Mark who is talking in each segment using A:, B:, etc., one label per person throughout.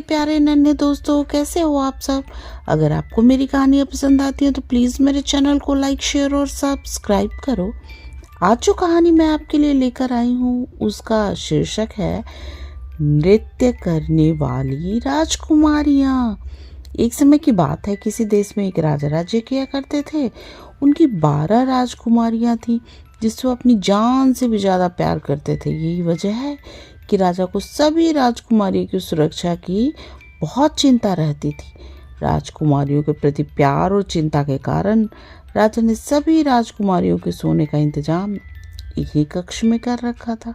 A: प्यारे नन्हे दोस्तों, कैसे हो आप सब। अगर आपको मेरी कहानियाँ पसंद आती हैं तो प्लीज़ मेरे चैनल को लाइक, शेयर और सब्सक्राइब करो। आज जो कहानी मैं आपके लिए लेकर आई हूँ उसका शीर्षक है नृत्य करने वाली राजकुमारियाँ। एक समय की बात है, किसी देश में एक राजा राज्य किया करते थे। उनकी 12 राजकुमारियाँ थीं जिससे वो अपनी जान से भी ज़्यादा प्यार करते थे। यही वजह है कि राजा को सभी राजकुमारियों की सुरक्षा की बहुत चिंता रहती थी। राजकुमारियों के प्रति प्यार और चिंता के कारण राजा ने सभी राजकुमारियों के सोने का इंतजाम एक ही कक्ष में कर रखा था।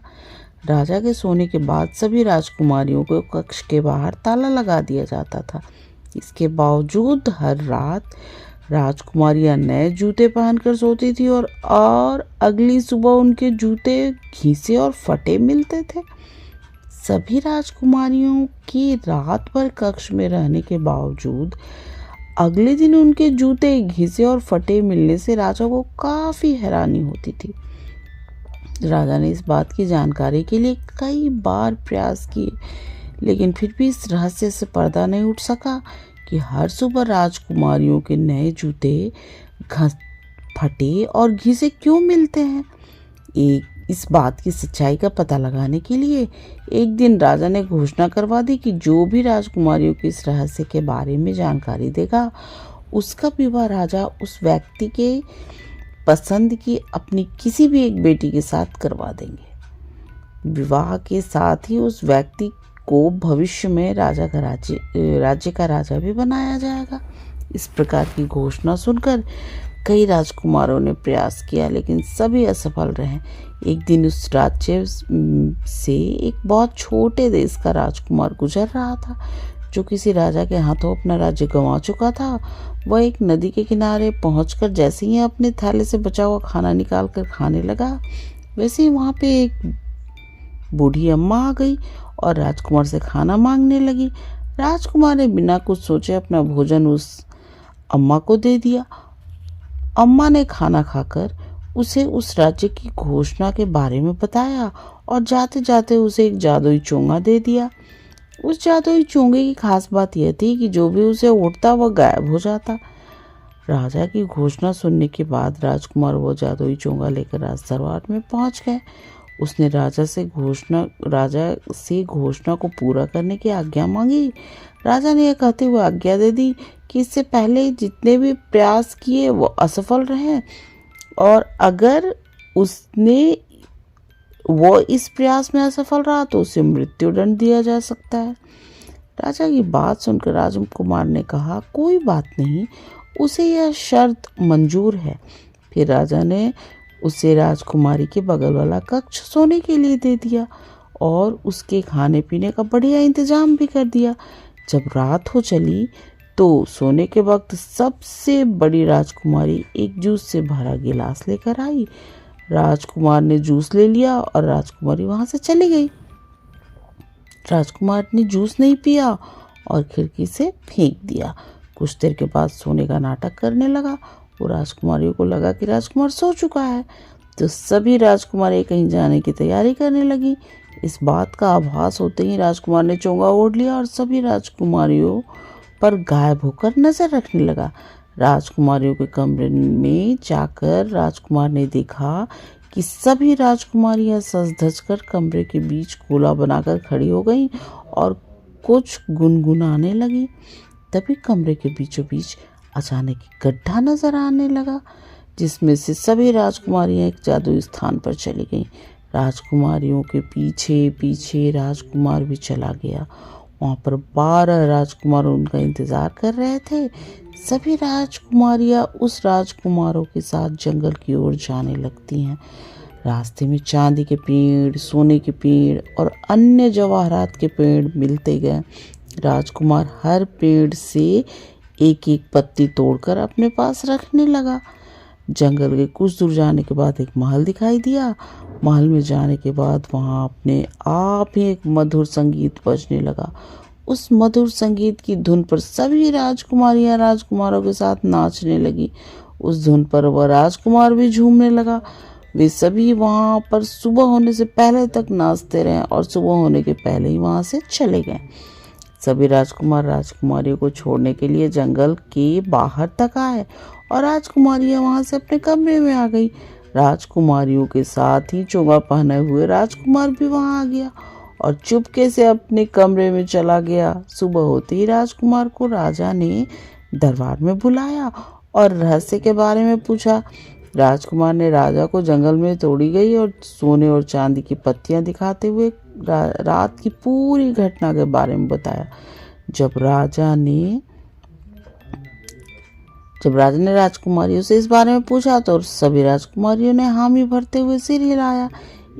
A: राजा के सोने के बाद सभी राजकुमारियों को कक्ष के बाहर ताला लगा दिया जाता था। इसके बावजूद हर रात राजकुमारियां नए जूते पहनकर सोती थी और अगली सुबह उनके जूते घिसे और फटे मिलते थे। सभी राजकुमारियों की रात भर कक्ष में रहने के बावजूद अगले दिन उनके जूते घिसे और फटे मिलने से राजा को काफी हैरानी होती थी। राजा ने इस बात की जानकारी के लिए कई बार प्रयास किए, लेकिन फिर भी इस रहस्य से पर्दा नहीं उठ सका कि हर सुबह राजकुमारियों के नए जूते फटे और घिसे क्यों मिलते हैं। इस बात की सच्चाई का पता लगाने के लिए एक दिन राजा ने घोषणा करवा दी कि जो भी राजकुमारियों की इस रहस्य के बारे में जानकारी देगा उसका विवाह राजा उस व्यक्ति के पसंद की अपनी किसी भी एक बेटी के साथ करवा देंगे। विवाह के साथ ही उस व्यक्ति को भविष्य में राज्य का राजा भी बनाया जाएगा। इस प्रकार की घोषणा सुनकर कई राजकुमारों ने प्रयास किया, लेकिन सभी असफल रहे। एक दिन उस राज्य से एक बहुत छोटे देश का राजकुमार गुजर रहा था, जो किसी राजा के हाथों अपना राज्य गंवा चुका था। वह एक नदी के किनारे पहुंचकर जैसे ही अपने थाले से बचा हुआ खाना निकाल कर खाने लगा, वैसे ही वहां पे एक बूढ़ी अम्मा आ गई और राजकुमार से खाना मांगने लगी। राजकुमार ने बिना कुछ सोचे अपना भोजन उस अम्मा को दे दिया। अम्मा ने खाना खाकर उसे उस राज्य की घोषणा के बारे में बताया और जाते जाते उसे एक जादुई चोंगा दे दिया। उस जादुई चोंगे की खास बात यह थी कि जो भी उसे उठता वह गायब हो जाता। राजा की घोषणा सुनने के बाद राजकुमार वो जादुई चोंगा लेकर राजदरबार में पहुंच गए। उसने राजा से घोषणा को पूरा करने की आज्ञा मांगी। राजा ने यह कहते हुए आज्ञा दे दी कि इससे पहले जितने भी प्रयास किए वो असफल रहे और अगर वो इस प्रयास में असफल रहा तो उसे मृत्युदंड दिया जा सकता है। राजा की बात सुनकर राजकुमार ने कहा, कोई बात नहीं, उसे यह शर्त मंजूर है। फिर राजा ने उसे राजकुमारी के बगल वाला कक्ष सोने के लिए दे दिया और उसके खाने पीने का बढ़िया इंतजाम भी कर दिया। जब रात हो चली तो सोने के वक्त सबसे बड़ी राजकुमारी एक जूस से भरा गिलास लेकर आई। राजकुमार ने जूस ले लिया और राजकुमारी वहां से चली गई। राजकुमार ने जूस नहीं पिया और खिड़की से फेंक दिया। कुछ देर के बाद सोने का नाटक करने लगा। वो राजकुमारियों को लगा कि राजकुमार सो चुका है, तो सभी राजकुमारी कहीं जाने की तैयारी करने लगी। इस बात का आभास होते ही राजकुमार ने चोंगा ओढ़ लिया और सभी राजकुमारियों पर गायब होकर नजर रखने लगा। राजकुमारियों के कमरे में जाकर राजकुमार ने देखा कि सभी राजकुमारियां सज धज कर कमरे के बीच गोला बनाकर खड़ी हो गईं और कुछ गुनगुनाने लगी। तभी कमरे के बीचों बीच अचानक एक गड्ढा नजर आने लगा, जिसमें से सभी राजकुमारियां एक जादुई स्थान पर चली गईं। राजकुमारियों के पीछे पीछे राजकुमार भी चला गया। वहां पर 12 राजकुमार उनका इंतजार कर रहे थे। सभी राजकुमारियां उस राजकुमारों के साथ जंगल की ओर जाने लगती हैं। रास्ते में चांदी के पेड़, सोने के पेड़ और अन्य जवाहरात के पेड़ मिलते गए। राजकुमार हर पेड़ से एक एक पत्ती तोड़कर अपने पास रखने लगा। जंगल के कुछ दूर जाने के बाद एक महल दिखाई दिया। महल में जाने के बाद वहां अपने आप ही एक मधुर संगीत बजने लगा। उस मधुर संगीत की धुन पर सभी राजकुमारियां राजकुमारों के साथ नाचने लगी। उस धुन पर वह राजकुमार भी झूमने लगा। वे सभी वहां पर सुबह होने से पहले तक नाचते रहे और सुबह होने के पहले ही वहां से चले गए। सभी राजकुमार राजकुमारियों को छोड़ने के लिए जंगल के बाहर तक आए और राजकुमारियां वहां से अपने कमरे में आ गई। राजकुमारियों के साथ ही चोगा पहने हुए राजकुमार भी वहां आ गया और चुपके से अपने कमरे में चला गया। सुबह होते ही राजकुमार को राजा ने दरबार में बुलाया और रहस्य के बारे में पूछा। राजकुमार ने राजा को जंगल में तोड़ी गई और सोने और चांदी की पत्तियां दिखाते हुए रात की पूरी घटना के बारे में बताया। जब राजा ने राजकुमारियों से इस बारे में पूछा तो सभी राजकुमारियों ने हामी भरते हुए सिर हिलाया।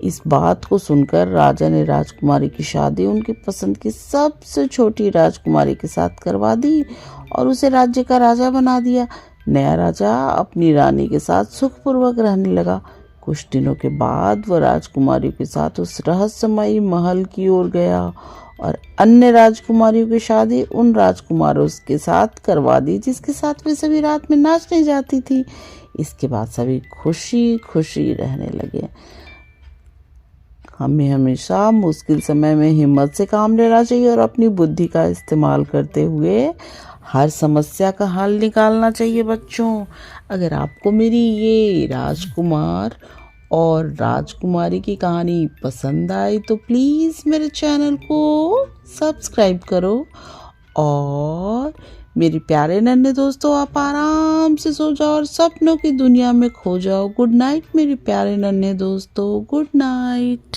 A: इस बात को सुनकर राजा ने राजकुमारी की शादी उनकी पसंद की सबसे छोटी राजकुमारी के साथ करवा दी और उसे राज्य का राजा बना दिया। नया राजा अपनी रानी के साथ सुखपूर्वक रहने लगा। कुछ दिनों के बाद वह राजकुमारियों के साथ उस रहस्यमयी महल की ओर गया और अन्य राजकुमारियों की शादी उन राजकुमारों के साथ करवा दी जिसके साथ वे सभी रात में नाचने जाती थी। इसके बाद सभी खुशी खुशी रहने लगे। हमें हमेशा मुश्किल समय में हिम्मत से काम लेना चाहिए और अपनी बुद्धि का इस्तेमाल करते हुए हर समस्या का हल निकालना चाहिए। बच्चों, अगर आपको मेरी ये राजकुमार और राजकुमारी की कहानी पसंद आई तो प्लीज़ मेरे चैनल को सब्सक्राइब करो और मेरे प्यारे नन्हे दोस्तों, आप आराम से सो जाओ और सपनों की दुनिया में खो जाओ। गुड नाइट मेरे प्यारे नन्हे दोस्तों, गुड नाइट।